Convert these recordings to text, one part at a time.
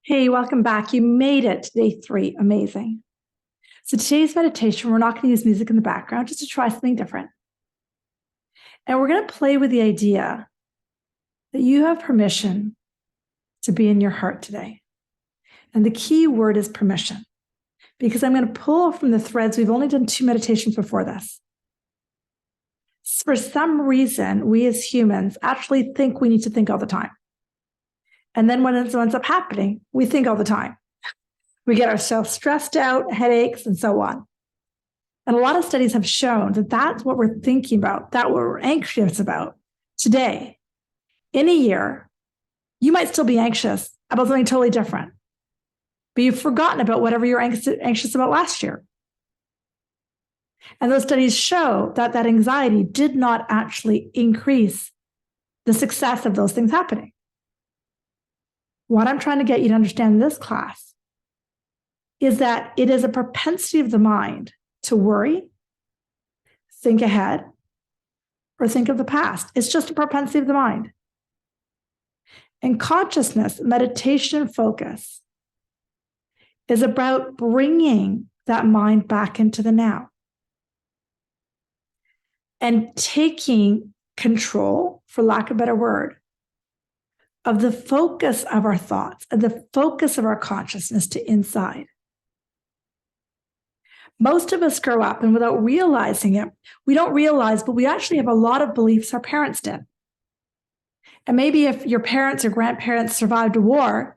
Hey, welcome back. You made it to day 3. Amazing. So today's meditation, we're not going to use music in the background just to try something different. And we're going to play with the idea that you have permission to be in your heart today. And the key word is permission, because I'm going to pull from the threads. We've only done 2 meditations before this. For some reason, we as humans actually think we need to think all the time. And then when it ends up happening, we think all the time. We get ourselves stressed out, headaches, and so on. And a lot of studies have shown that that's what we're thinking about, that what we're anxious about today. In a year, you might still be anxious about something totally different, but you've forgotten about whatever you were anxious about last year. And those studies show that that anxiety did not actually increase the success of those things happening. What I'm trying to get you to understand in this class is that it is a propensity of the mind to worry, think ahead, or think of the past. It's just a propensity of the mind. And consciousness, meditation, focus is about bringing that mind back into the now and taking control, for lack of a better word, of the focus of our thoughts and the focus of our consciousness to inside. Most of us grow up, and without realizing it, we don't realize, but we actually have a lot of beliefs our parents did. And maybe if your parents or grandparents survived a war,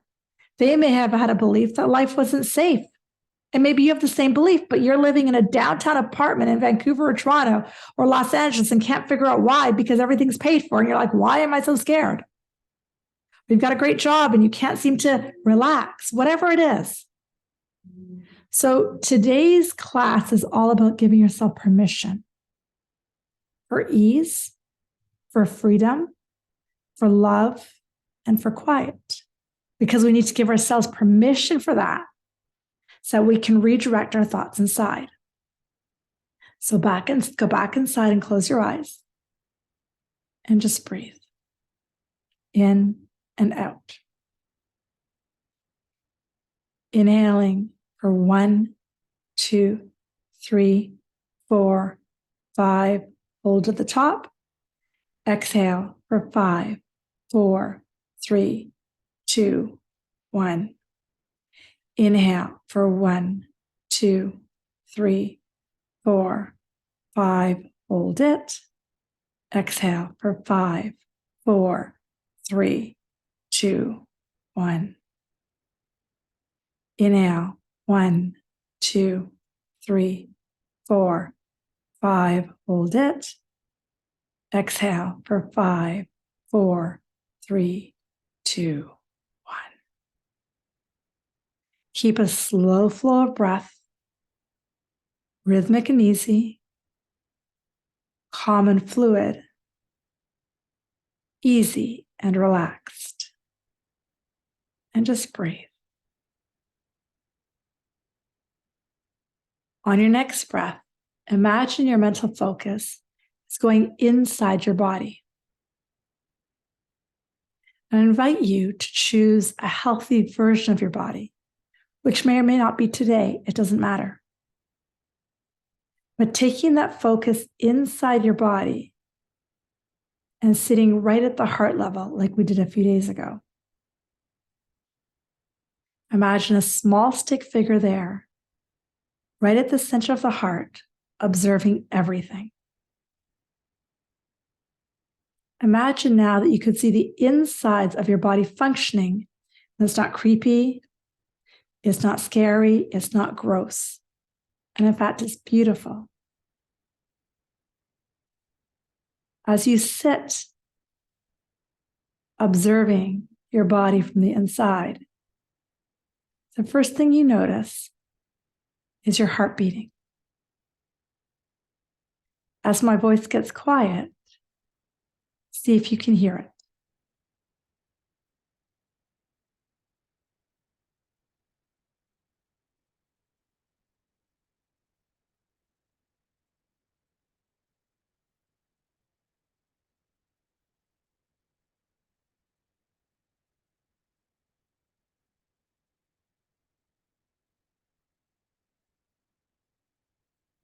they may have had a belief that life wasn't safe. And maybe you have the same belief, but you're living in a downtown apartment in Vancouver or Toronto or Los Angeles and can't figure out why because everything's paid for. And you're like, why am I so scared? We've got a great job and you can't seem to relax, whatever it is. So today's class is all about giving yourself permission for ease, for freedom, for love, and for quiet, because we need to give ourselves permission for that so we can redirect our thoughts inside. So go back inside and close your eyes and just breathe in and out. Inhaling for 1, 2, 3, 4, 5. Hold at the top. Exhale for 5, 4, 3, 2, 1. Inhale for 1, 2, 3, 4, 5. Hold it. Exhale for 5, 4, 3, 2, 1. Inhale 1, 2, 3, 4, 5. Hold it. Exhale for 5, 4, 3, 2, 1. Keep a slow flow of breath, rhythmic and easy, calm and fluid, easy and relaxed. And just breathe. On your next breath, imagine your mental focus is going inside your body. And I invite you to choose a healthy version of your body, which may or may not be today. It doesn't matter. But taking that focus inside your body and sitting right at the heart level, like we did a few days ago. Imagine a small stick figure there, right at the center of the heart, observing everything. Imagine now that you could see the insides of your body functioning. And it's not creepy, it's not scary, it's not gross. And in fact, it's beautiful. As you sit observing your body from the inside, the first thing you notice is your heart beating. As my voice gets quiet, see if you can hear it.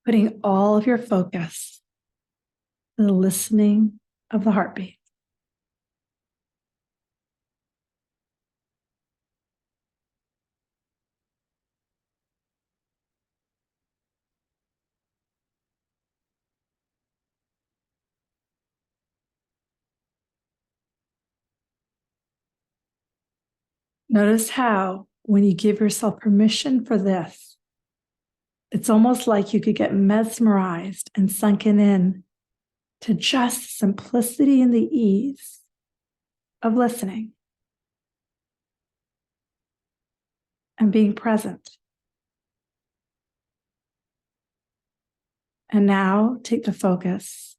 putting all of your focus on the listening of the heartbeat. Notice how, when you give yourself permission for this, it's almost like you could get mesmerized and sunken in to just simplicity and the ease of listening and being present. And now take the focus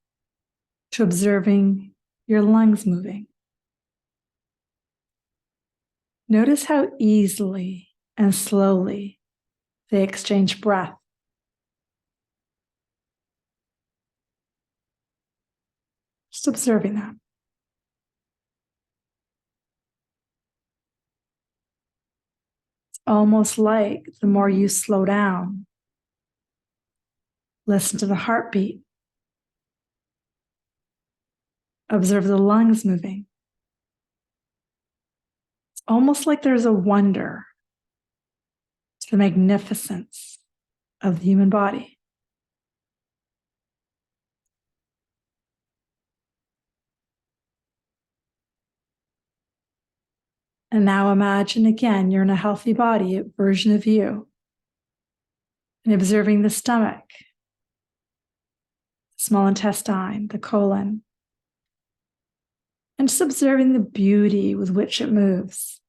to observing your lungs moving. Notice how easily and slowly they exchange breath. Just observing that. It's almost like the more you slow down, listen to the heartbeat, observe the lungs moving. It's almost like there's a wonder to the magnificence of the human body. And now imagine again, you're in a healthy body, a version of you, and observing the stomach, small intestine, the colon, and just observing the beauty with which it moves.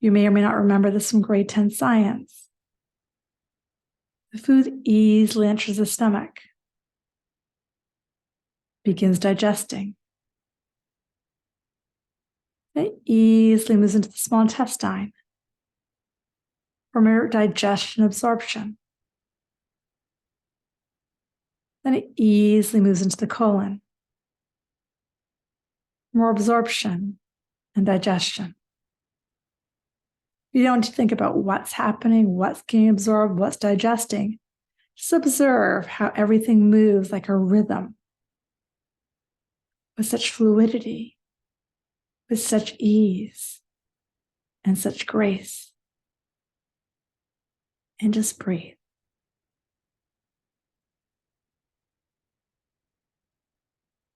You may or may not remember this from grade 10 science. The food easily enters the stomach, begins digesting. It easily moves into the small intestine for more digestion, absorption. Then it easily moves into the colon, more absorption and digestion. You don't need to think about what's happening, what's getting absorbed, what's digesting. Just observe how everything moves like a rhythm with such fluidity, with such ease and such grace. And just breathe.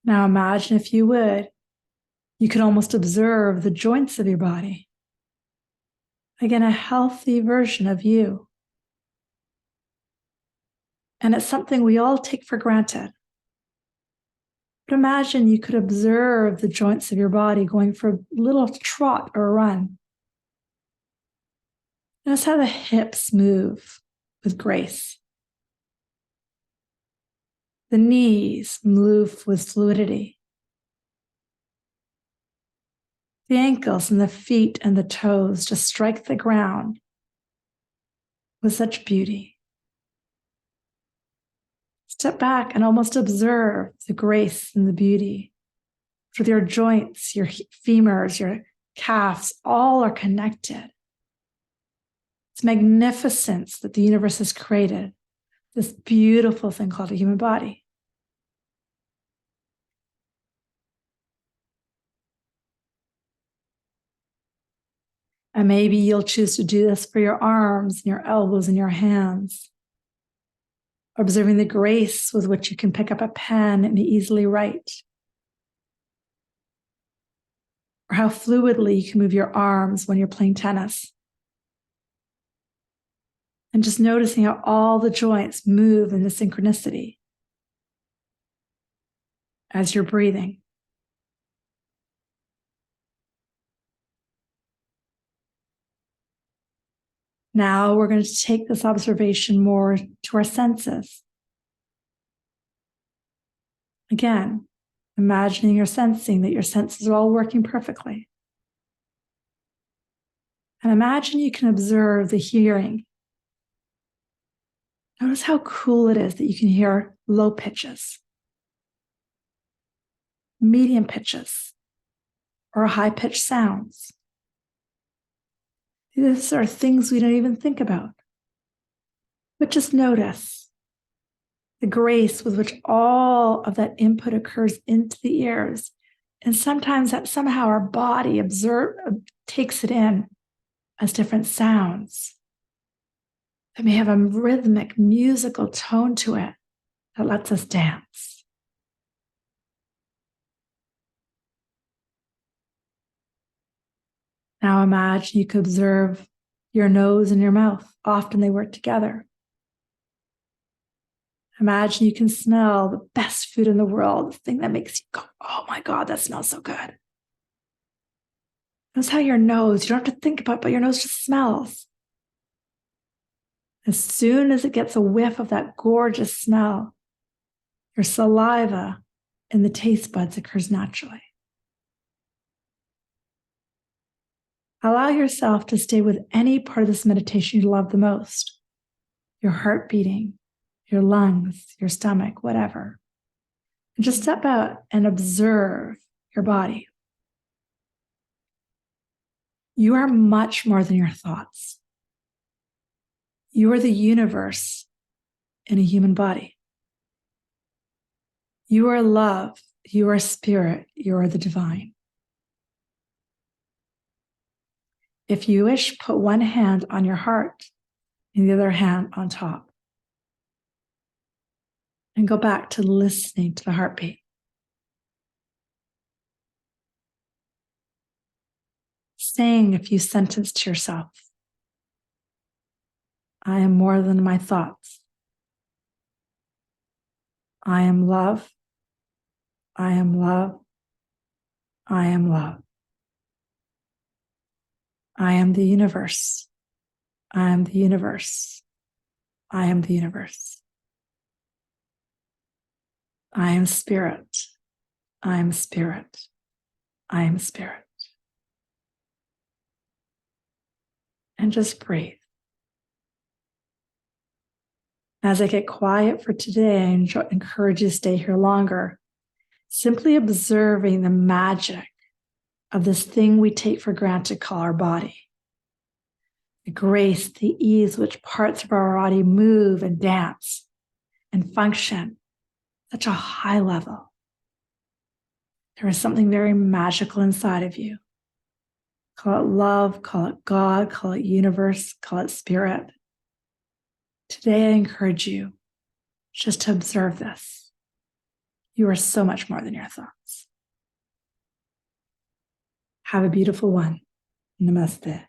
Now imagine, if you would, you could almost observe the joints of your body. Again, a healthy version of you. And it's something we all take for granted. But imagine you could observe the joints of your body going for a little trot or a run. Notice how the hips move with grace. The knees move with fluidity. The ankles and the feet and the toes just strike the ground with such beauty. Step back and almost observe the grace and the beauty. With your joints, your femurs, your calves, all are connected. It's magnificence that the universe has created, this beautiful thing called a human body. And maybe you'll choose to do this for your arms and your elbows and your hands, observing the grace with which you can pick up a pen and easily write, or how fluidly you can move your arms when you're playing tennis. And just noticing how all the joints move in the synchronicity as you're breathing. Now we're going to take this observation more to our senses. Again, imagining or sensing that your senses are all working perfectly. And imagine you can observe the hearing. Notice how cool it is that you can hear low pitches, medium pitches, or high-pitched sounds. These are things we don't even think about. But just notice the grace with which all of that input occurs into the ears. And sometimes that somehow our body takes it in as different sounds. It may have a rhythmic, musical tone to it that lets us dance. Now imagine you could observe your nose and your mouth. Often they work together. Imagine you can smell the best food in the world, the thing that makes you go, oh my God, that smells so good. Notice how your nose, you don't have to think about it, but your nose just smells. As soon as it gets a whiff of that gorgeous smell, your saliva in the taste buds occurs naturally. Allow yourself to stay with any part of this meditation you love the most. Your heart beating, your lungs, your stomach, whatever. And just step out and observe your body. You are much more than your thoughts. You are the universe in a human body. You are love. You are spirit. You are the divine. If you wish, put one hand on your heart and the other hand on top. And go back to listening to the heartbeat. Saying a few sentences to yourself. I am more than my thoughts. I am love. I am love. I am love. I am the universe. I am the universe. I am the universe. I am spirit. I am spirit. I am spirit. And just breathe. As I get quiet for today, I encourage you to stay here longer, simply observing the magic of this thing we take for granted called our body. The grace, the ease which parts of our body move and dance and function at such a high level. There is something very magical inside of you. Call it love, call it God, call it universe, call it spirit. Today, I encourage you just to observe this. You are so much more than your thoughts. Have a beautiful one. Namaste.